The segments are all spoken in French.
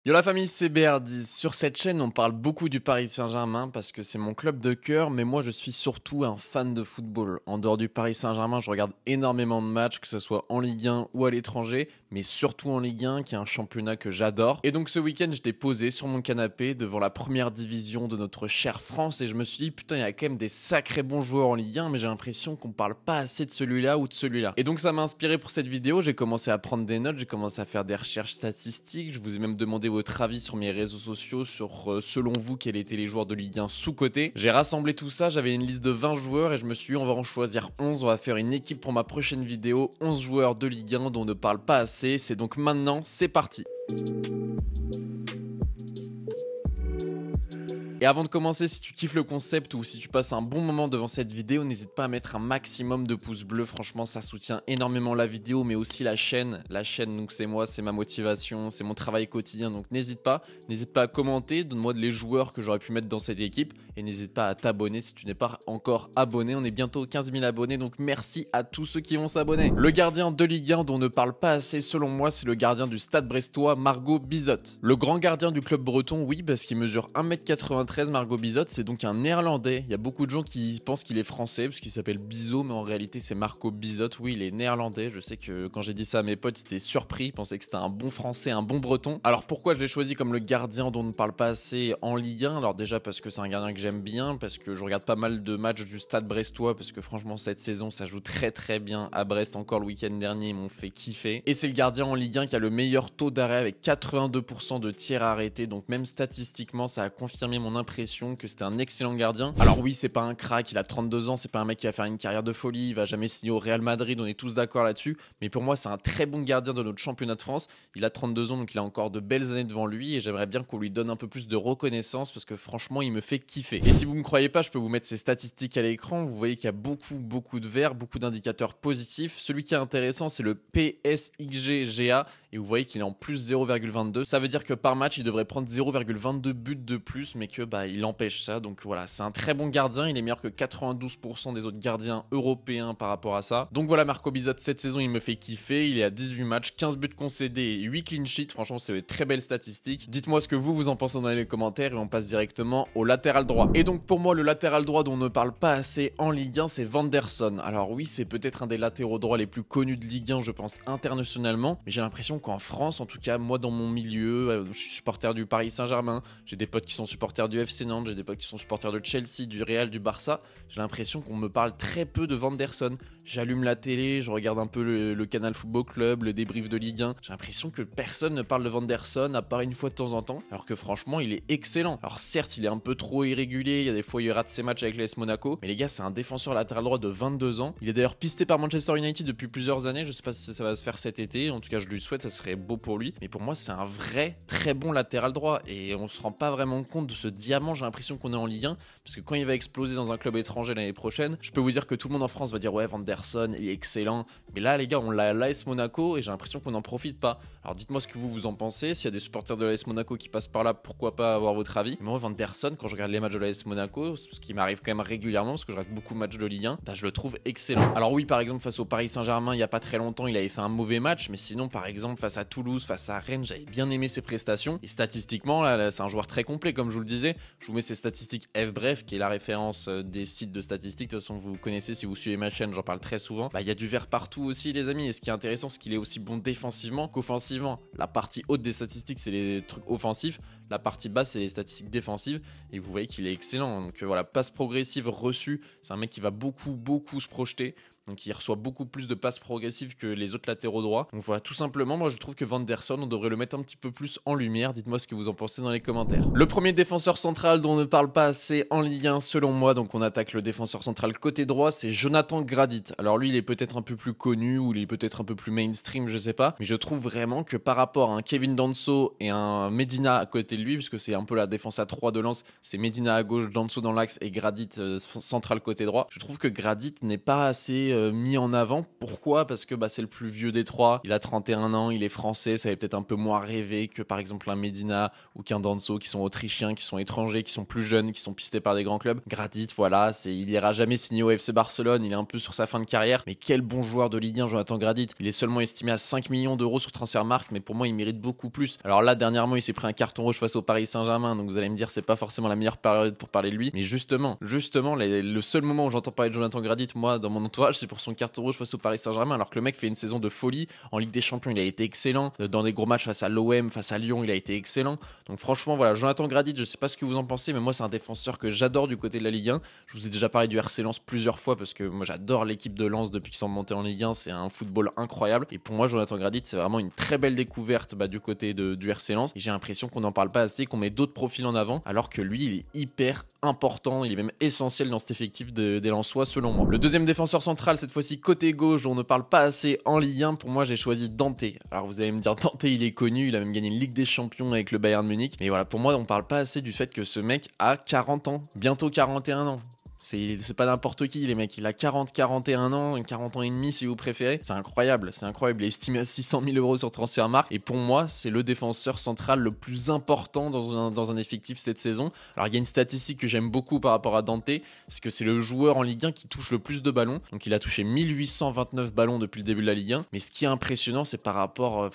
Yo la famille, c'est BR10. Sur cette chaîne, on parle beaucoup du Paris Saint-Germain parce que c'est mon club de cœur, mais moi je suis surtout un fan de football. En dehors du Paris Saint-Germain, je regarde énormément de matchs, que ce soit en Ligue 1 ou à l'étranger, mais surtout en Ligue 1, qui est un championnat que j'adore. Et donc ce week-end, j'étais posé sur mon canapé devant la première division de notre chère France et je me suis dit, putain, il y a quand même des sacrés bons joueurs en Ligue 1, mais j'ai l'impression qu'on parle pas assez de celui-là ou de celui-là. Et donc ça m'a inspiré pour cette vidéo, j'ai commencé à prendre des notes, j'ai commencé à faire des recherches statistiques, je vous ai même demandé votre avis sur mes réseaux sociaux sur selon vous quels étaient les joueurs de Ligue 1 sous-cotés. J'ai rassemblé tout ça, j'avais une liste de 20 joueurs et je me suis dit on va en choisir 11, on va faire une équipe pour ma prochaine vidéo, 11 joueurs de Ligue 1 dont on ne parle pas assez, c'est donc maintenant, c'est parti. Et avant de commencer, si tu kiffes le concept ou si tu passes un bon moment devant cette vidéo, n'hésite pas à mettre un maximum de pouces bleus. Franchement, ça soutient énormément la vidéo, mais aussi la chaîne. La chaîne, donc c'est moi, c'est ma motivation, c'est mon travail quotidien. Donc n'hésite pas à commenter, donne-moi les joueurs que j'aurais pu mettre dans cette équipe. Et n'hésite pas à t'abonner si tu n'es pas encore abonné. On est bientôt 15 000 abonnés, donc merci à tous ceux qui vont s'abonner. Le gardien de Ligue 1 dont on ne parle pas assez selon moi, c'est le gardien du Stade Brestois, Margot Bizotte. Le grand gardien du club breton, oui, parce qu'il mesure 1m93. Margot Bizotte, c'est donc un néerlandais. Il y a beaucoup de gens qui pensent qu'il est français parce qu'il s'appelle Bizot, mais en réalité c'est Marco Bizotte. Oui, il est néerlandais. Je sais que quand j'ai dit ça à mes potes, ils étaient surpris, ils pensaient que c'était un bon français, un bon breton. Alors pourquoi je l'ai choisi comme le gardien dont on ne parle pas assez en Ligue 1? Alors déjà parce que c'est un gardien que j'aime bien, parce que je regarde pas mal de matchs du Stade Brestois, parce que franchement cette saison ça joue très très bien à Brest. Encore le week-end dernier, ils m'ont fait kiffer. Et c'est le gardien en Ligue 1 qui a le meilleur taux d'arrêt avec 82% de tirs arrêtés. Donc même statistiquement, ça a confirmé mon impression que c'était un excellent gardien. Alors oui, c'est pas un crack, il a 32 ans, c'est pas un mec qui va faire une carrière de folie, il va jamais signer au Real Madrid, on est tous d'accord là-dessus, mais pour moi c'est un très bon gardien de notre championnat de France. Il a 32 ans, donc il a encore de belles années devant lui et j'aimerais bien qu'on lui donne un peu plus de reconnaissance parce que franchement il me fait kiffer. Et si vous me croyez pas, je peux vous mettre ses statistiques à l'écran. Vous voyez qu'il y a beaucoup de verts, beaucoup d'indicateurs positifs. Celui qui est intéressant, c'est le PSXG-GA et vous voyez qu'il est en plus 0,22. Ça veut dire que par match, il devrait prendre 0,22 buts de plus, mais que il empêche ça. Donc voilà, c'est un très bon gardien. Il est meilleur que 92% des autres gardiens européens par rapport à ça. Donc voilà, Marco Bizotte, cette saison, il me fait kiffer. Il est à 18 matchs, 15 buts concédés et 8 clean sheets. Franchement, c'est une très belle statistique. Dites-moi ce que vous en pensez dans les commentaires et on passe directement au latéral droit. Et donc pour moi, le latéral droit dont on ne parle pas assez en Ligue 1, c'est Vanderson. Alors oui, c'est peut-être un des latéraux droits les plus connus de Ligue 1, je pense, internationalement. Mais j'ai l'impression qu'en France, en tout cas, moi dans mon milieu, je suis supporter du Paris Saint-Germain. J'ai des potes qui sont supporters du FC Nantes, j'ai des potes qui sont supporters de Chelsea, du Real, du Barça. J'ai l'impression qu'on me parle très peu de Vanderson. J'allume la télé, je regarde un peu le Canal Football Club, le débrief de Ligue 1. J'ai l'impression que personne ne parle de Vanderson à part une fois de temps en temps, alors que franchement, il est excellent. Alors certes, il est un peu trop irrégulier, il y a des fois il rate ses matchs avec l'AS Monaco, mais les gars, c'est un défenseur latéral droit de 22 ans. Il est d'ailleurs pisté par Manchester United depuis plusieurs années, je sais pas si ça va se faire cet été, en tout cas je lui souhaite, ça serait beau pour lui. Mais pour moi, c'est un vrai, très bon latéral droit, et on se rend pas vraiment compte de ce diamant, j'ai l'impression qu'on est en Ligue 1, parce que quand il va exploser dans un club étranger l'année prochaine, je peux vous dire que tout le monde en France va dire ouais, Vanderson, il est excellent, mais là les gars, on l'a à l'AS Monaco et j'ai l'impression qu'on n'en profite pas. Alors dites-moi ce que vous en pensez, s'il y a des supporters de l'AS Monaco qui passent par là, pourquoi pas avoir votre avis. Mais moi, Vanderson, quand je regarde les matchs de l'AS Monaco, ce qui m'arrive quand même régulièrement, parce que je regarde beaucoup de matchs de Ligue 1, je le trouve excellent. Alors oui, par exemple, face au Paris Saint-Germain, il y a pas très longtemps, il avait fait un mauvais match, mais sinon, par exemple, face à Toulouse, face à Rennes, j'avais bien aimé ses prestations. Et statistiquement, là c'est un joueur très complet, comme je vous le disais. Je vous mets ses statistiques FBref, qui est la référence des sites de statistiques. De toute façon, vous connaissez si vous suivez ma chaîne, j'en parle très souvent. Il y a du vert partout aussi, les amis. Et ce qui est intéressant, c'est qu'il est aussi bon défensivement qu'offensivement. La partie haute des statistiques, c'est les trucs offensifs. La partie basse, c'est les statistiques défensives. Et vous voyez qu'il est excellent. Donc voilà, passe progressive reçue. C'est un mec qui va beaucoup se projeter. Donc il reçoit beaucoup plus de passes progressives que les autres latéraux droits. Donc voilà, tout simplement, moi je trouve que Vanderson, on devrait le mettre un petit peu plus en lumière. Dites-moi ce que vous en pensez dans les commentaires. Le premier défenseur central dont on ne parle pas assez en Ligue 1 selon moi, donc on attaque le défenseur central côté droit, c'est Jonathan Gradit. Alors lui, il est peut-être un peu plus connu ou il est peut-être un peu plus mainstream, je sais pas. Mais je trouve vraiment que par rapport à un Kevin Danso et un Medina à côté de lui, puisque c'est un peu la défense à 3 de Lens, c'est Medina à gauche, Danso dans l'axe et Gradit central côté droit. Je trouve que Gradit n'est pas assez mis en avant. Pourquoi? Parce que c'est le plus vieux des trois, il a 31 ans, il est français, ça avait peut-être un peu moins rêvé que par exemple un Medina ou qu'un Danso qui sont autrichiens, qui sont étrangers, qui sont plus jeunes, qui sont pistés par des grands clubs. Gradit, voilà, il ira jamais signer au FC Barcelone, il est un peu sur sa fin de carrière, mais quel bon joueur de Ligue 1, Jonathan Gradit. Il est seulement estimé à 5 millions d'euros sur Transfermarkt, mais pour moi il mérite beaucoup plus. Alors là, dernièrement, il s'est pris un carton rouge face au Paris Saint-Germain, donc vous allez me dire c'est pas forcément la meilleure période pour parler de lui, mais justement, le seul moment où j'entends parler de Jonathan Gradit, moi, dans mon entourage, c'est pour son carton rouge face au Paris Saint-Germain, alors que le mec fait une saison de folie. En Ligue des Champions, il a été excellent. Dans des gros matchs face à l'OM, face à Lyon, il a été excellent. Donc franchement, voilà, Jonathan Gradit, je sais pas ce que vous en pensez, mais moi, c'est un défenseur que j'adore du côté de la Ligue 1. Je vous ai déjà parlé du RC Lens plusieurs fois parce que moi, j'adore l'équipe de Lens depuis qu'ils sont montés en Ligue 1. C'est un football incroyable. Et pour moi, Jonathan Gradit, c'est vraiment une très belle découverte du côté du RC Lens. Et j'ai l'impression qu'on n'en parle pas assez, qu'on met d'autres profils en avant, alors que lui, il est hyper important, il est même essentiel dans cet effectif des Lensois selon moi. Le deuxième défenseur central, cette fois-ci côté gauche, dont on ne parle pas assez en Ligue 1, pour moi j'ai choisi Dante. Alors vous allez me dire, Dante il est connu, il a même gagné une Ligue des Champions avec le Bayern Munich, mais voilà, pour moi on ne parle pas assez du fait que ce mec a 40 ans, bientôt 41 ans. C'est pas n'importe qui, les mecs. Il a 41 ans, 40 ans et demi si vous préférez. C'est incroyable. Il est estimé à 600 000 euros sur Transfermarkt. Et pour moi, c'est le défenseur central le plus important dans un effectif cette saison. Alors, il y a une statistique que j'aime beaucoup par rapport à Dante, c'est que c'est le joueur en Ligue 1 qui touche le plus de ballons. Donc, il a touché 1829 ballons depuis le début de la Ligue 1. Mais ce qui est impressionnant, c'est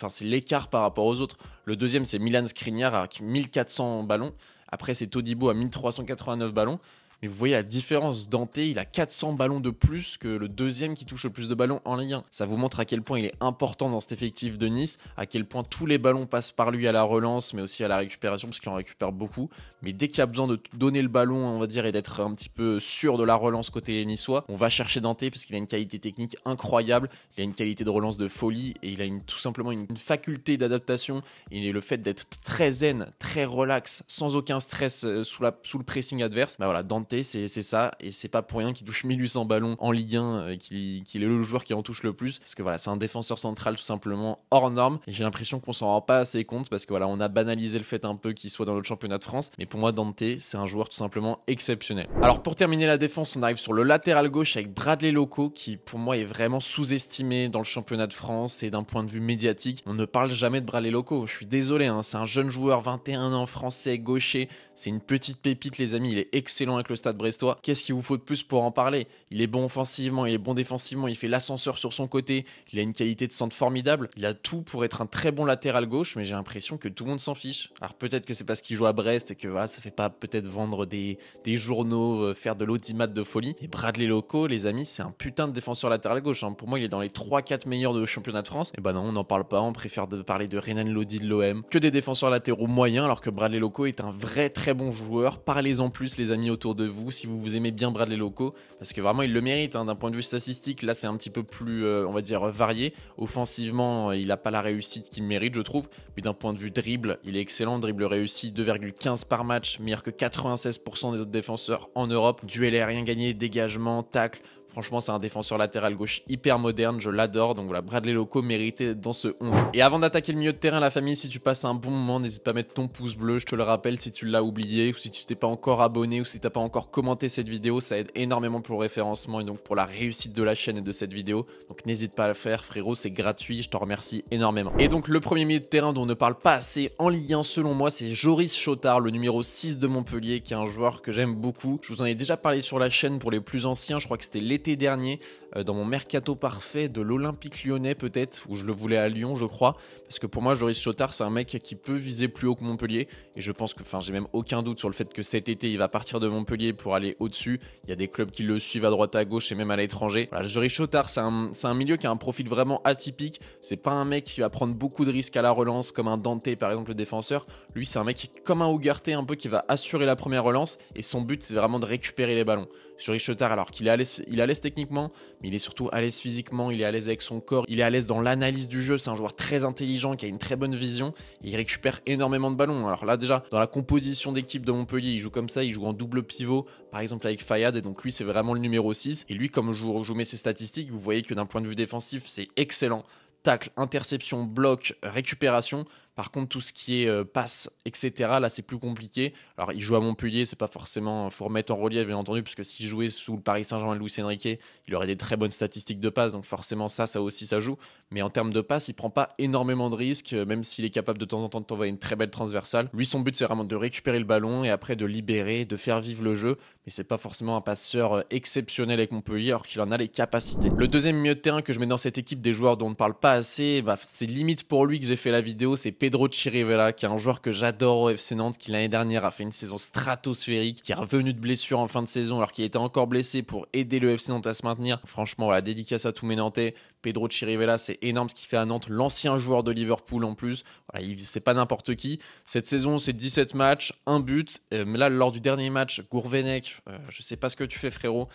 c'est l'écart par rapport aux autres. Le deuxième, c'est Milan Skriniar avec 1400 ballons. Après, c'est Todibo à 1389 ballons. Mais vous voyez la différence, Dante, il a 400 ballons de plus que le deuxième qui touche le plus de ballons en Ligue 1. Ça vous montre à quel point il est important dans cet effectif de Nice, à quel point tous les ballons passent par lui à la relance, mais aussi à la récupération, parce qu'il en récupère beaucoup. Mais dès qu'il y a besoin de donner le ballon, on va dire, et d'être un petit peu sûr de la relance côté niçois, on va chercher Dante, parce qu'il a une qualité technique incroyable, il a une qualité de relance de folie, et il a tout simplement une faculté d'adaptation, et le fait d'être très zen, très relax, sans aucun stress sous le pressing adverse, voilà, Dante, c'est ça, et c'est pas pour rien qu'il touche 1800 ballons en Ligue 1, qu'il est le joueur qui en touche le plus, parce que voilà, c'est un défenseur central tout simplement hors norme, et j'ai l'impression qu'on s'en rend pas assez compte, parce que voilà, on a banalisé le fait un peu qu'il soit dans notre championnat de France, mais pour moi Dante, c'est un joueur tout simplement exceptionnel. Alors pour terminer la défense, on arrive sur le latéral gauche avec Bradley Loco, qui pour moi est vraiment sous-estimé dans le championnat de France, et d'un point de vue médiatique, on ne parle jamais de Bradley Loco, je suis désolé, c'est un jeune joueur, 21 ans, français, gaucher, c'est une petite pépite les amis, il est excellent avec le Stade Brestois. Qu'est-ce qu'il vous faut de plus pour en parler? Il est bon offensivement, il est bon défensivement, il fait l'ascenseur sur son côté, il a une qualité de centre formidable, il a tout pour être un très bon latéral gauche, mais j'ai l'impression que tout le monde s'en fiche. Alors peut-être que c'est parce qu'il joue à Brest et que voilà, ça fait pas peut-être vendre des journaux, faire de l'audimat de folie. Et Bradley Loco, les amis, c'est un putain de défenseur latéral gauche. Pour moi, il est dans les 3-4 meilleurs de championnat de France. Et non, on n'en parle pas, on préfère parler de Renan Lodi de l'OM, que des défenseurs latéraux moyens, alors que Bradley Loco est un vrai très bon joueur. Parlez-en plus les amis autour de vous si vous aimez bien Bradley Loco, parce que vraiment il le mérite d'un point de vue statistique. Là c'est un petit peu plus on va dire varié. Offensivement il n'a pas la réussite qu'il mérite je trouve, mais d'un point de vue dribble il est excellent. Dribble réussi 2,15 par match, meilleur que 96% des autres défenseurs en Europe. Duel aérien gagné, dégagement, tacle. Franchement, c'est un défenseur latéral gauche hyper moderne, je l'adore. Donc voilà, Bradley Loco méritait d'être dans ce 11. Et avant d'attaquer le milieu de terrain, la famille, si tu passes un bon moment, n'hésite pas à mettre ton pouce bleu, je te le rappelle si tu l'as oublié, ou si tu t'es pas encore abonné, ou si t'as pas encore commenté cette vidéo, ça aide énormément pour le référencement et donc pour la réussite de la chaîne et de cette vidéo. Donc n'hésite pas à le faire, frérot, c'est gratuit, je t'en remercie énormément. Et donc le premier milieu de terrain dont on ne parle pas assez en Ligue 1 selon moi, c'est Joris Chotard, le numéro 6 de Montpellier, qui est un joueur que j'aime beaucoup. Je vous en ai déjà parlé sur la chaîne pour les plus anciens, je crois que c'était l'été dernier, dans mon mercato parfait de l'Olympique Lyonnais peut-être, où je le voulais à Lyon je crois, parce que pour moi Joris Chotard c'est un mec qui peut viser plus haut que Montpellier, et je pense que, j'ai même aucun doute sur le fait que cet été il va partir de Montpellier pour aller au-dessus. Il y a des clubs qui le suivent à droite à gauche et même à l'étranger. Voilà, Joris Chotard c'est un milieu qui a un profil vraiment atypique, c'est pas un mec qui va prendre beaucoup de risques à la relance comme un Dante par exemple le défenseur. Lui c'est un mec comme un Ugarte un peu qui va assurer la première relance, et son but c'est vraiment de récupérer les ballons. Joris Chotard, alors qu'il est à l'aise techniquement, mais il est surtout à l'aise physiquement, il est à l'aise avec son corps, il est à l'aise dans l'analyse du jeu, c'est un joueur très intelligent qui a une très bonne vision, et il récupère énormément de ballons. Alors là déjà, dans la composition d'équipe de Montpellier, il joue comme ça, il joue en double pivot, par exemple avec Fayad, et donc lui c'est vraiment le numéro 6, et lui comme je vous mets ses statistiques, vous voyez que d'un point de vue défensif, c'est excellent. Tacle, interception, bloc, récupération. Par contre, tout ce qui est passe, etc., là, c'est plus compliqué. Alors, il joue à Montpellier, c'est pas forcément... faut remettre en relief, bien entendu, parce que s'il jouait sous le Paris Saint-Germain de Luis Enrique, il aurait des très bonnes statistiques de passe, donc forcément, ça aussi, ça joue. Mais en termes de passe, il prend pas énormément de risques, même s'il est capable de temps en temps de t'envoyer une très belle transversale. Lui, son but, c'est vraiment de récupérer le ballon et après de libérer, de faire vivre le jeu. Mais c'est pas forcément un passeur exceptionnel avec Montpellier, alors qu'il en a les capacités. Le deuxième milieu de terrain que je mets dans cette équipe des joueurs dont on ne parle pas assez, c'est limite pour lui que j'ai fait la vidéo, c'est Pedro Chirivella, qui est un joueur que j'adore au FC Nantes, qui l'année dernière a fait une saison stratosphérique, qui est revenu de blessure en fin de saison alors qu'il était encore blessé pour aider le FC Nantes à se maintenir. Franchement, voilà, dédicace à tous mes Nantais. Pedro Chirivella, c'est énorme ce qu'il fait à Nantes, l'ancien joueur de Liverpool en plus. Voilà, c'est pas n'importe qui. Cette saison, c'est 17 matchs, un but. Mais là, lors du dernier match, Gourvenec, je sais pas ce que tu fais, frérot.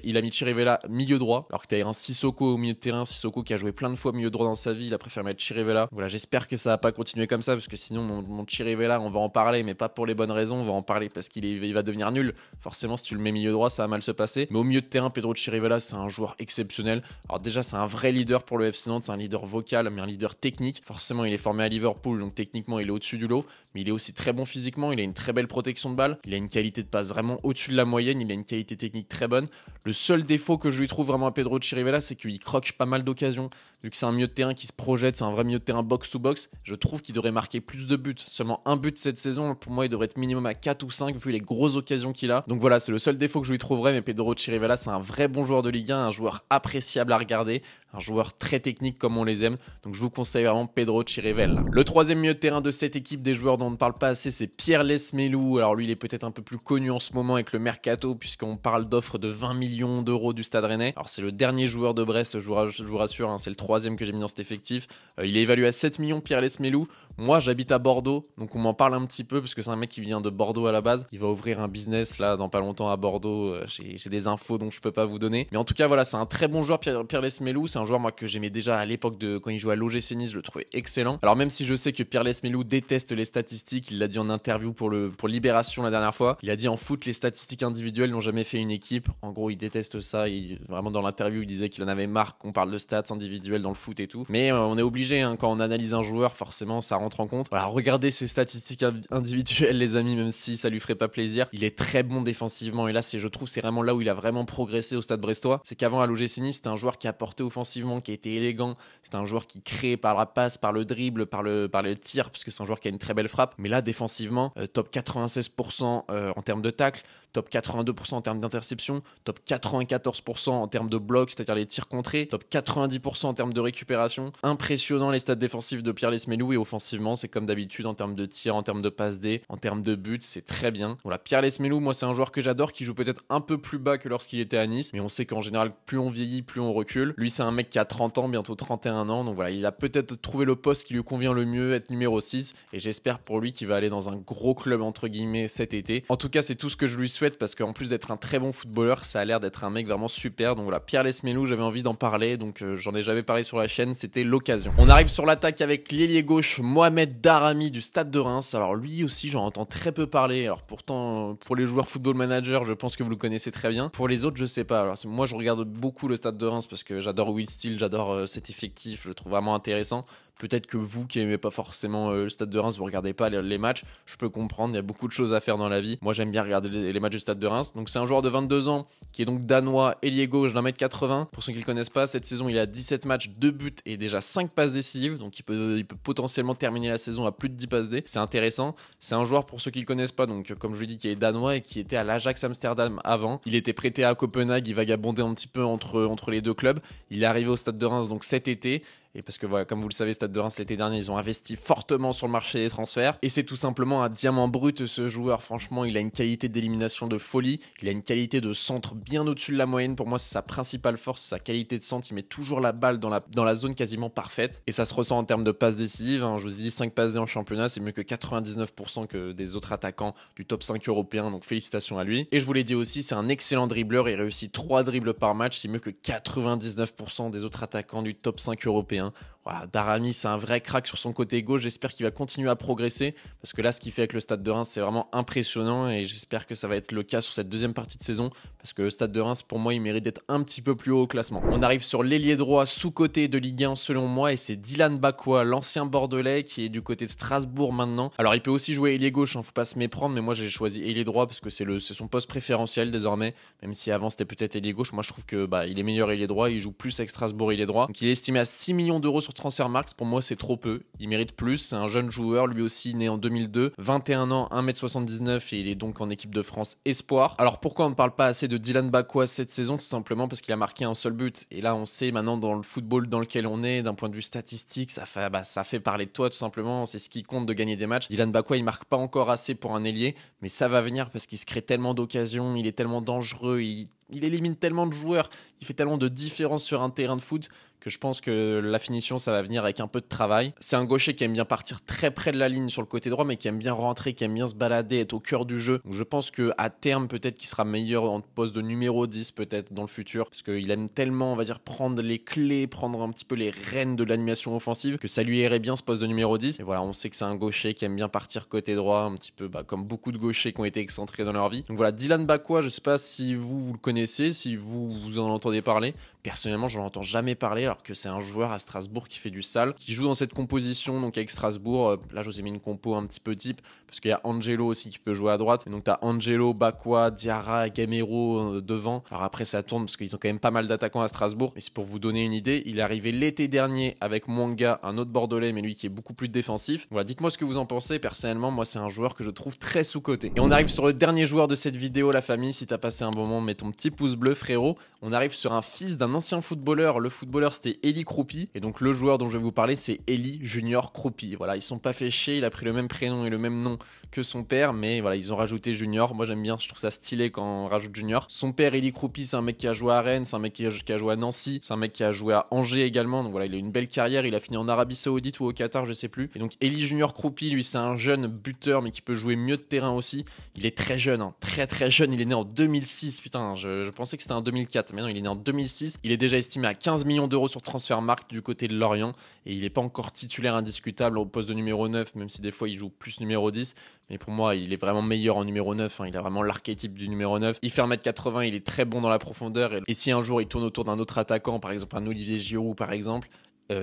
Il a mis Chirivella milieu droit, alors que tu as un Sissoko au milieu de terrain. Sissoko qui a joué plein de fois milieu droit dans sa vie, il a préféré mettre Chirivella. Voilà, j'espère que ça va pas continuer comme ça, parce que sinon, mon Chirivella, on va en parler, mais pas pour les bonnes raisons. On va en parler parce il va devenir nul. Forcément, si tu le mets milieu droit, ça va mal se passer. Mais au milieu de terrain, Pedro Chirivella, c'est un joueur exceptionnel. Alors déjà, c'est un vrai leader pour le FC Nantes, c'est un leader vocal, mais un leader technique. Forcément, il est formé à Liverpool, donc techniquement, il est au-dessus du lot. Mais il est aussi très bon physiquement, il a une très belle protection de balle. Il a une qualité de passe vraiment au-dessus de la moyenne, il a une qualité technique très bonne. Le seul défaut que je lui trouve vraiment à Pedro Chirivella, c'est qu'il croque pas mal d'occasions. Vu que c'est un milieu de terrain qui se projette, c'est un vrai milieu de terrain box-to-box, je trouve qu'il devrait marquer plus de buts. Seulement un but cette saison, pour moi, il devrait être minimum à 4 ou 5 vu les grosses occasions qu'il a. Donc voilà, c'est le seul défaut que je lui trouverais, mais Pedro Chirivella, c'est un vrai bon joueur de Ligue 1, un joueur appréciable à regarder, un joueur très technique comme on les aime. Donc je vous conseille vraiment Pedro Chirivella. Le troisième milieu de terrain de cette équipe des joueurs dont on ne parle pas assez, c'est Pierre Lesmelou. Alors lui, il est peut-être un peu plus connu en ce moment avec le mercato, puisqu'on parle d'offres de 20 millions d'euros du Stade Rennais. Alors c'est le dernier joueur de Brest, je vous rassure, hein, c'est le troisième que j'ai mis dans cet effectif. Il est évalué à 7 millions, Pierre Lesmelou. Moi, j'habite à Bordeaux, donc on m'en parle un petit peu, parce que c'est un mec qui vient de Bordeaux à la base. Il va ouvrir un business là dans pas longtemps à Bordeaux. J'ai des infos dont je peux pas vous donner. Mais en tout cas, voilà, c'est un très bon joueur, Pierre Lesmelou. C'est un joueur moi que j'aimais déjà à l'époque de quand il jouait à l'OGC Nice, je le trouvais excellent. Alors même si je sais que Pierre Lesmelou déteste les statistiques, il l'a dit en interview pour Libération la dernière fois. Il a dit en foot, les statistiques individuelles n'ont jamais fait une équipe. En gros, il déteste ça. Vraiment dans l'interview, il disait qu'il en avait marre qu'on parle de stats individuelles dans le foot et tout. Mais on est obligé, hein, quand on analyse un joueur, forcément, ça rentre en compte. Voilà, regardez ses statistiques individuelles, les amis, même si ça lui ferait pas plaisir. Il est très bon défensivement et là, je trouve, c'est vraiment là où il a vraiment progressé au Stade Brestois. C'est qu'avant à l'OGC Nice, c'était un joueur qui apportait offensivement, qui était élégant. C'était un joueur qui crée par la passe, par le dribble, par le tir, parce que c'est un joueur qui a une très belle frappe. Mais là, défensivement, top 96% en termes de tacle, top 82% en termes d'interception, top 94% en termes de blocs, c'est-à-dire les tirs contrés, top 90% en termes de récupération. Impressionnant les stats défensifs de Pierre Lesmelou, et offensivement, c'est comme d'habitude en termes de tir, en termes de passe D, en termes de buts, c'est très bien. Voilà, Pierre Lesmelou, moi c'est un joueur que j'adore, qui joue peut-être un peu plus bas que lorsqu'il était à Nice, mais on sait qu'en général, plus on vieillit, plus on recule. Lui, c'est un mec qui a 30 ans, bientôt 31 ans, donc voilà, il a peut-être trouvé le poste qui lui convient le mieux, être numéro 6, et j'espère pour lui qu'il va aller dans un gros club entre guillemets cet été. En tout cas, c'est tout ce que je lui souhaite, parce qu'en plus d'être un très bon footballeur, ça a l'air d'être un mec vraiment super. Donc voilà, Pierre Lesmelou, j'avais envie d'en parler, donc j'en ai jamais parlé sur la chaîne, c'était l'occasion. On arrive sur l'attaque avec l'ailier gauche Mohamed Daramy du Stade de Reims. Alors lui aussi, j'en entends très peu parler. Alors pourtant, pour les joueurs Football Manager, je pense que vous le connaissez très bien. Pour les autres, je sais pas. Alors moi, je regarde beaucoup le Stade de Reims parce que j'adore Will Steele, j'adore cet effectif, je le trouve vraiment intéressant. Peut-être que vous qui n'aimez pas forcément le Stade de Reims, vous regardez pas les matchs. Je peux comprendre, il y a beaucoup de choses à faire dans la vie. Moi, j'aime bien regarder les matchs du Stade de Reims. Donc, c'est un joueur de 22 ans qui est donc danois, ailier gauche d'1m80. Pour ceux qui ne le connaissent pas, cette saison, il a 17 matchs, 2 buts et déjà 5 passes décisives. Donc, il peut potentiellement terminer la saison à plus de 10 passes D. C'est intéressant. C'est un joueur, pour ceux qui ne le connaissent pas, donc comme je vous l'ai dit, qui est danois et qui était à l'Ajax Amsterdam avant. Il était prêté à Copenhague, il vagabondait un petit peu entre les deux clubs. Il est arrivé au Stade de Reims donc cet été. Et parce que voilà, comme vous le savez, Stade de Reims l'été dernier, ils ont investi fortement sur le marché des transferts. Et c'est tout simplement un diamant brut, ce joueur. Franchement, il a une qualité d'élimination de folie. Il a une qualité de centre bien au-dessus de la moyenne. Pour moi, c'est sa principale force, sa qualité de centre. Il met toujours la balle dans la zone quasiment parfaite. Et ça se ressent en termes de passes décisives. Hein. Je vous ai dit 5 passes D en championnat, c'est mieux que 99% que des autres attaquants du top 5 européen. Donc félicitations à lui. Et je vous l'ai dit aussi, c'est un excellent dribbleur. Il réussit 3 dribbles par match. C'est mieux que 99% des autres attaquants du top 5 européen. Voilà, Daramy, c'est un vrai crack sur son côté gauche. J'espère qu'il va continuer à progresser parce que là, ce qu'il fait avec le Stade de Reims, c'est vraiment impressionnant et j'espère que ça va être le cas sur cette deuxième partie de saison parce que le Stade de Reims, pour moi, il mérite d'être un petit peu plus haut au classement. On arrive sur l'ailier droit sous-côté de Ligue 1 selon moi et c'est Dylan Bakwa, l'ancien Bordelais qui est du côté de Strasbourg maintenant. Alors, il peut aussi jouer ailier gauche, hein, faut pas se méprendre, mais moi, j'ai choisi ailier droit parce que c'est son poste préférentiel désormais, même si avant c'était peut-être ailier gauche. Moi, je trouve que il est meilleur ailier droit, il joue plus avec Strasbourg ailier droit. Donc, il est estimé à 6 millions d'euros sur Transfermarkt. Pour moi, c'est trop peu. Il mérite plus. C'est un jeune joueur, lui aussi né en 2002, 21 ans, 1m79 et il est donc en équipe de France Espoir. Alors pourquoi on ne parle pas assez de Dylan Bakwa cette saison? Tout simplement parce qu'il a marqué un seul but. Et là, on sait maintenant dans le football dans lequel on est, d'un point de vue statistique, ça fait parler de toi tout simplement. C'est ce qui compte de gagner des matchs. Dylan Bakwa, il marque pas encore assez pour un ailier, mais ça va venir parce qu'il se crée tellement d'occasions, il est tellement dangereux, il élimine tellement de joueurs, il fait tellement de différence sur un terrain de foot que je pense que la finition, ça va venir avec un peu de travail. C'est un gaucher qui aime bien partir très près de la ligne sur le côté droit, mais qui aime bien rentrer, qui aime bien se balader, être au cœur du jeu. Donc je pense qu'à terme, peut-être qu'il sera meilleur en poste de numéro 10, peut-être dans le futur, parce qu'il aime tellement, on va dire, prendre les clés, prendre un petit peu les rênes de l'animation offensive, que ça lui irait bien ce poste de numéro 10. Et voilà, on sait que c'est un gaucher qui aime bien partir côté droit, un petit peu comme beaucoup de gauchers qui ont été excentrés dans leur vie. Donc voilà, Dylan Bakwa, je sais pas si vous le connaissez, si vous en entendez parler. Personnellement, je n'en entends jamais parler, alors que c'est un joueur à Strasbourg qui fait du sale, qui joue dans cette composition, donc avec Strasbourg. Là, je vous ai mis une compo un petit peu type, parce qu'il y a Angelo aussi qui peut jouer à droite. Et donc, tu as Angelo, Bakwa, Diarra, Gamero devant. Alors après, ça tourne, parce qu'ils ont quand même pas mal d'attaquants à Strasbourg. Mais c'est pour vous donner une idée, il est arrivé l'été dernier avec Mwanga, un autre Bordelais, mais lui qui est beaucoup plus défensif. Voilà, dites-moi ce que vous en pensez. Personnellement, moi, c'est un joueur que je trouve très sous-coté. Et on arrive sur le dernier joueur de cette vidéo, la famille. Si t'as passé un bon moment, mets ton petit pouce bleu, frérot. On arrive sur un fils d'un ancien footballeur. Le footballeur, c'était Eli Kroupi. Et donc, le joueur dont je vais vous parler, c'est Eli Junior Kroupi. Voilà, ils sont pas fait chier. Il a pris le même prénom et le même nom que son père. Mais voilà, ils ont rajouté Junior. Moi, j'aime bien. Je trouve ça stylé quand on rajoute Junior. Son père, Eli Kroupi, c'est un mec qui a joué à Rennes. C'est un mec qui a joué à Nancy. C'est un mec qui a joué à Angers également. Donc voilà, il a une belle carrière. Il a fini en Arabie Saoudite ou au Qatar, je sais plus. Et donc, Eli Junior Kroupi, lui, c'est un jeune buteur, mais qui peut jouer mieux de terrain aussi. Il est très jeune, hein, très très jeune. Il est né en 2006. Putain, je pensais que c'était en 2004. Mais non, il est né en 2006. Il est déjà estimé à 15 millions d'euros sur Transfermarkt du côté de Lorient. Et il n'est pas encore titulaire indiscutable au poste de numéro 9, même si des fois il joue plus numéro 10. Mais pour moi, il est vraiment meilleur en numéro 9. Hein. Il a vraiment l'archétype du numéro 9. Il fait 1m80, il est très bon dans la profondeur. Et si un jour il tourne autour d'un autre attaquant, par exemple un Olivier Giroud, par exemple,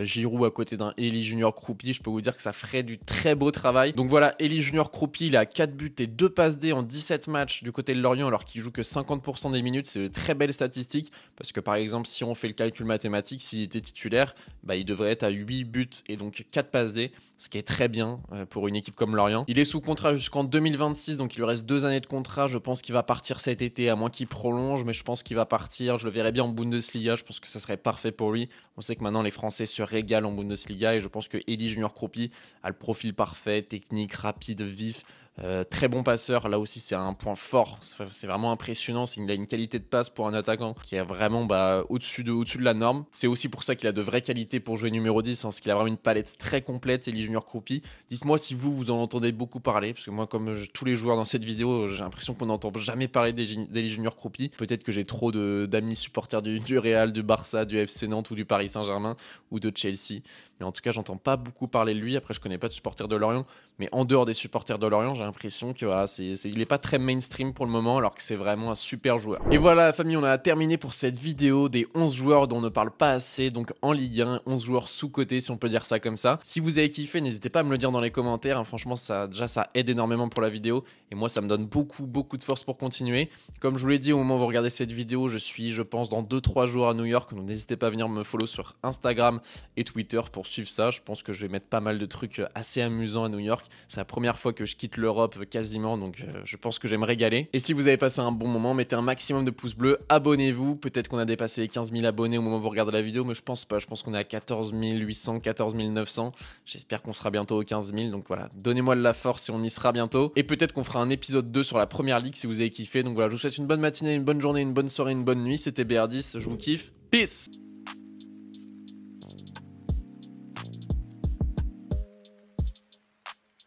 Giroud à côté d'un Eli Junior Kroupi, je peux vous dire que ça ferait du très beau travail. Donc voilà, Eli Junior Kroupi, il a 4 buts et 2 passes D en 17 matchs du côté de Lorient, alors qu'il joue que 50% des minutes. C'est de très belles statistiques, parce que par exemple, si on fait le calcul mathématique, s'il était titulaire, il devrait être à 8 buts et donc 4 passes D, ce qui est très bien pour une équipe comme Lorient. Il est sous contrat jusqu'en 2026, donc il lui reste 2 années de contrat. Je pense qu'il va partir cet été, à moins qu'il prolonge, mais je pense qu'il va partir. Je le verrai bien en Bundesliga, je pense que ça serait parfait pour lui. On sait que maintenant les Français se régale en Bundesliga et je pense que Eli Junior Kroupi a le profil parfait, technique, rapide, vif. Très bon passeur, là aussi c'est un point fort, c'est vraiment impressionnant. Il a une qualité de passe pour un attaquant qui est vraiment au-dessus de la norme. C'est aussi pour ça qu'il a de vraies qualités pour jouer numéro 10, parce qu'il a vraiment une palette très complète, Eli Junior Kroupi. Dites-moi si vous en entendez beaucoup parler, parce que moi comme tous les joueurs dans cette vidéo, j'ai l'impression qu'on n'entend jamais parler d'Eli Junior Kroupi. Peut-être que j'ai trop d'amis supporters du Real, du Barça, du FC Nantes ou du Paris Saint-Germain ou de Chelsea. Mais en tout cas, j'entends pas beaucoup parler de lui. Après, je connais pas de supporters de Lorient, mais en dehors des supporters de Lorient, j'ai l'impression que il est pas très mainstream pour le moment, alors que c'est vraiment un super joueur. Et voilà, la famille, on a terminé pour cette vidéo des 11 joueurs dont on ne parle pas assez, donc en Ligue 1, 11 joueurs sous-cotés, si on peut dire ça comme ça. Si vous avez kiffé, n'hésitez pas à me le dire dans les commentaires. Hein. Franchement, ça aide énormément pour la vidéo, et moi, ça me donne beaucoup de force pour continuer. Comme je vous l'ai dit, au moment où vous regardez cette vidéo, je pense, dans 2-3 jours à New York, donc n'hésitez pas à venir me follow sur Instagram et Twitter pour suivre ça. Je pense que je vais mettre pas mal de trucs assez amusants à New York. C'est la première fois que je quitte l'Europe quasiment, donc je pense que je vais me régaler. Et si vous avez passé un bon moment, mettez un maximum de pouces bleus, abonnez-vous. Peut-être qu'on a dépassé les 15 000 abonnés au moment où vous regardez la vidéo, mais je pense pas. Je pense qu'on est à 14 800, 14 900. J'espère qu'on sera bientôt aux 15 000. Donc voilà, donnez-moi de la force et on y sera bientôt. Et peut-être qu'on fera un épisode 2 sur la première ligue si vous avez kiffé. Donc voilà, je vous souhaite une bonne matinée, une bonne journée, une bonne soirée, une bonne nuit. C'était BR10, je vous kiffe. Peace!